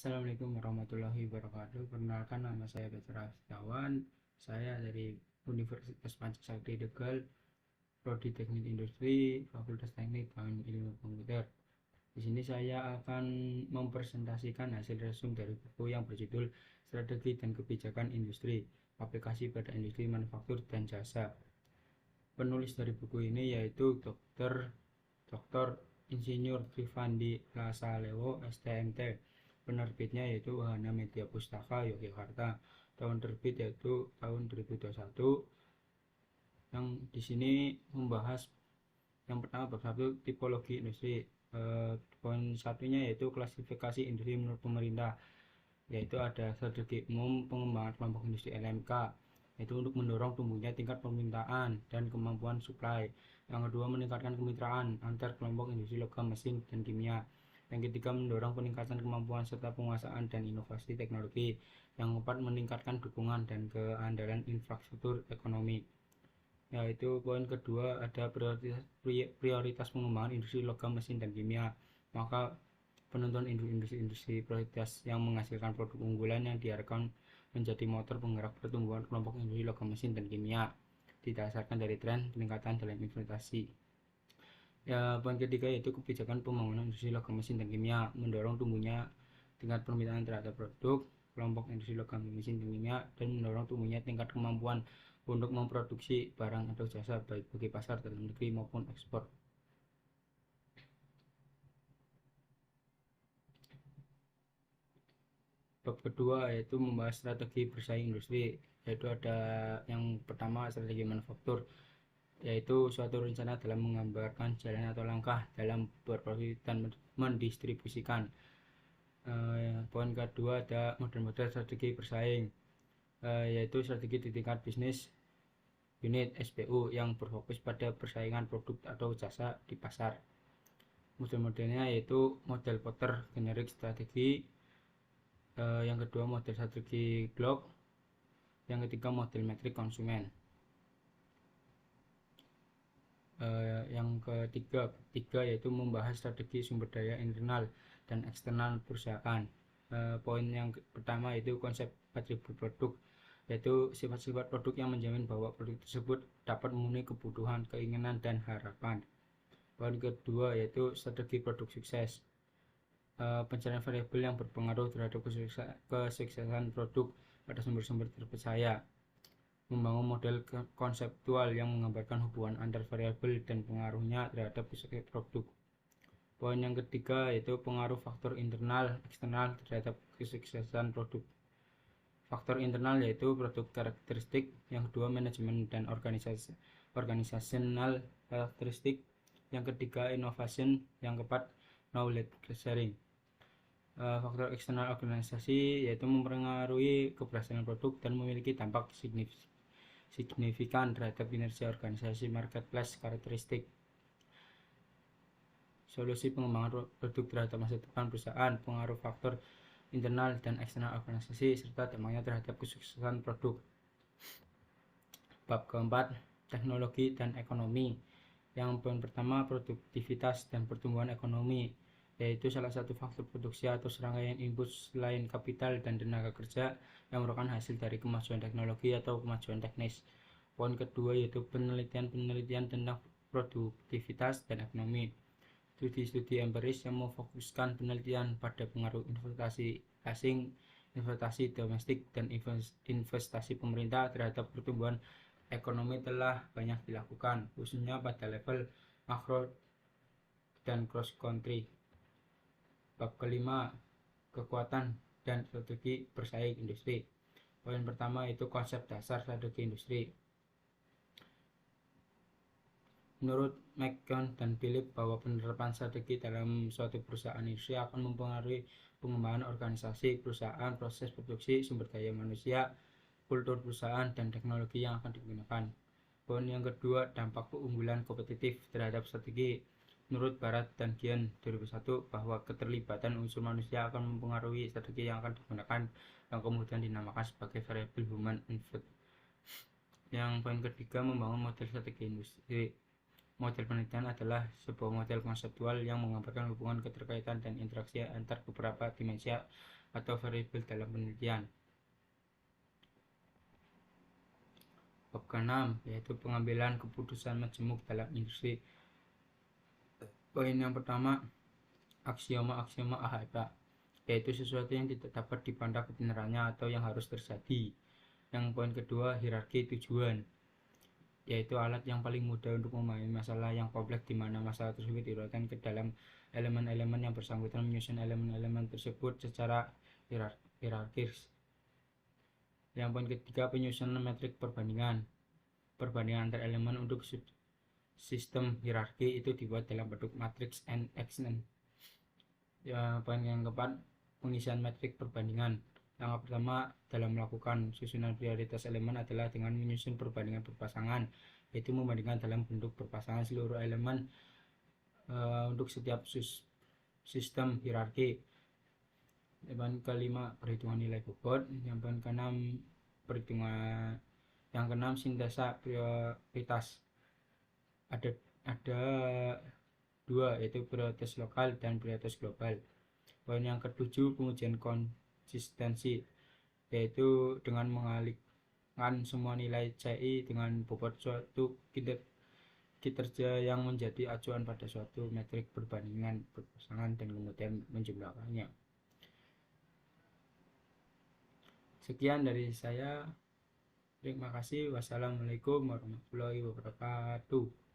Assalamualaikum warahmatullahi wabarakatuh. Perkenalkan, nama saya Petra Setiawan. Saya dari Universitas Pancasakti Tegal, Prodi Teknik Industri, Fakultas Teknik dan Ilmu Komputer. Di sini saya akan mempresentasikan hasil resum dari buku yang berjudul Strategi dan Kebijakan Industri, Aplikasi pada Industri Manufaktur dan Jasa. Penulis dari buku ini yaitu Dr. Insinyur Trivandi Lasalewo, STMT. Penerbitnya yaitu Wahana Media Pustaka Yogyakarta. Tahun terbit yaitu tahun 2021. Yang di sini membahas yang pertama bab 1 tipologi industri. Poin satunya yaitu klasifikasi industri menurut pemerintah, yaitu ada strategi umum pengembangan kelompok industri LMK, yaitu untuk mendorong tumbuhnya tingkat permintaan dan kemampuan supply. Yang kedua, meningkatkan kemitraan antar kelompok industri logam, mesin, dan kimia. Yang ketiga, mendorong peningkatan kemampuan serta penguasaan dan inovasi teknologi. Yang keempat, meningkatkan dukungan dan keandalan infrastruktur ekonomi. Yaitu poin kedua ada prioritas pengembangan industri logam, mesin, dan kimia. Maka penentuan industri prioritas yang menghasilkan produk unggulan yang diharapkan menjadi motor penggerak pertumbuhan kelompok industri logam, mesin, dan kimia didasarkan dari tren peningkatan dalam investasi. Poin ketiga yaitu kebijakan pembangunan industri logam, mesin, dan kimia, mendorong tumbuhnya tingkat permintaan terhadap produk kelompok industri logam, mesin, dan kimia, dan mendorong tumbuhnya tingkat kemampuan untuk memproduksi barang atau jasa baik bagi pasar dalam negeri maupun ekspor. Bab kedua yaitu membahas strategi bersaing industri, yaitu ada yang pertama strategi manufaktur, yaitu suatu rencana dalam menggambarkan jalan atau langkah dalam berproduksi dan mendistribusikan. Poin kedua ada model-model strategi bersaing, yaitu strategi di tingkat bisnis unit SBU yang berfokus pada persaingan produk atau jasa di pasar. Model-modelnya yaitu model Porter generik strategi, yang kedua model strategi Glock, yang ketiga model metrik konsumen. Yang ketiga yaitu membahas strategi sumber daya internal dan eksternal perusahaan. Poin yang pertama yaitu konsep atribut produk, yaitu sifat-sifat produk yang menjamin bahwa produk tersebut dapat memenuhi kebutuhan, keinginan, dan harapan. Poin kedua yaitu strategi produk sukses, pencarian variabel yang berpengaruh terhadap kesuksesan produk pada sumber-sumber terpercaya, membangun model konseptual yang menggambarkan hubungan antar variabel dan pengaruhnya terhadap kesuksesan produk. Poin yang ketiga yaitu pengaruh faktor internal eksternal terhadap kesuksesan produk. Faktor internal yaitu produk karakteristik, yang kedua manajemen dan organisasional karakteristik, yang ketiga innovation, yang keempat knowledge sharing. Faktor eksternal organisasi yaitu mempengaruhi keberhasilan produk dan memiliki dampak signifikan terhadap kinerja organisasi. Marketplace karakteristik, solusi pengembangan produk terhadap masa depan perusahaan, pengaruh faktor internal dan eksternal organisasi, serta dampaknya terhadap kesuksesan produk. Bab keempat, teknologi dan ekonomi. Yang poin pertama, produktivitas dan pertumbuhan ekonomi, yaitu salah satu faktor produksi atau serangkaian input selain kapital dan tenaga kerja yang merupakan hasil dari kemajuan teknologi atau kemajuan teknis. Poin kedua yaitu penelitian tentang produktivitas dan ekonomi. Studi-studi empiris yang memfokuskan penelitian pada pengaruh investasi asing, investasi domestik, dan investasi pemerintah terhadap pertumbuhan ekonomi telah banyak dilakukan, khususnya pada level makro dan cross country. Bab kelima, kekuatan dan strategi bersaing industri. Poin pertama itu konsep dasar strategi industri. Menurut McKeown dan Philip bahwa penerapan strategi dalam suatu perusahaan industri akan mempengaruhi pengembangan organisasi perusahaan, proses produksi, sumber daya manusia, kultur perusahaan, dan teknologi yang akan digunakan. Poin yang kedua, dampak keunggulan kompetitif terhadap strategi. Menurut Barat dan Gian 2001 bahwa keterlibatan unsur manusia akan mempengaruhi strategi yang akan digunakan, yang kemudian dinamakan sebagai variabel human input. Yang poin ketiga, membangun model strategi industri. Model penelitian adalah sebuah model konseptual yang menggambarkan hubungan keterkaitan dan interaksi antar beberapa dimensi atau variabel dalam penelitian. Bab ke-6 yaitu pengambilan keputusan majemuk dalam industri. Poin yang pertama, aksioma AHK, yaitu sesuatu yang tidak dapat dibantah kebenarannya atau yang harus terjadi. Yang poin kedua, hierarki tujuan, yaitu alat yang paling mudah untuk memahami masalah yang kompleks di mana masalah tersebut diuraikan ke dalam elemen-elemen yang bersangkutan, menyusun elemen-elemen tersebut secara hierarkis. Yang poin ketiga, penyusunan metrik perbandingan antar elemen untuk sistem hierarki itu dibuat dalam bentuk matriks and extent. Ya, poin yang keempat, pengisian metrik perbandingan. Yang pertama, dalam melakukan susunan prioritas elemen adalah dengan menyusun perbandingan berpasangan, yaitu membandingkan dalam bentuk berpasangan seluruh elemen untuk setiap sistem hierarki. Yang kelima, perhitungan nilai bobot. Yang keenam, perhitungan. Yang keenam, sintesa prioritas. Ada dua, yaitu prioritas lokal dan prioritas global. Poin yang ketujuh, pengujian konsistensi, yaitu dengan mengalihkan semua nilai CI dengan bobot suatu kinerja yang menjadi acuan pada suatu metrik perbandingan berpasangan dan kemudian menjumlahkannya. Sekian dari saya. Terima kasih. Wassalamualaikum warahmatullahi wabarakatuh.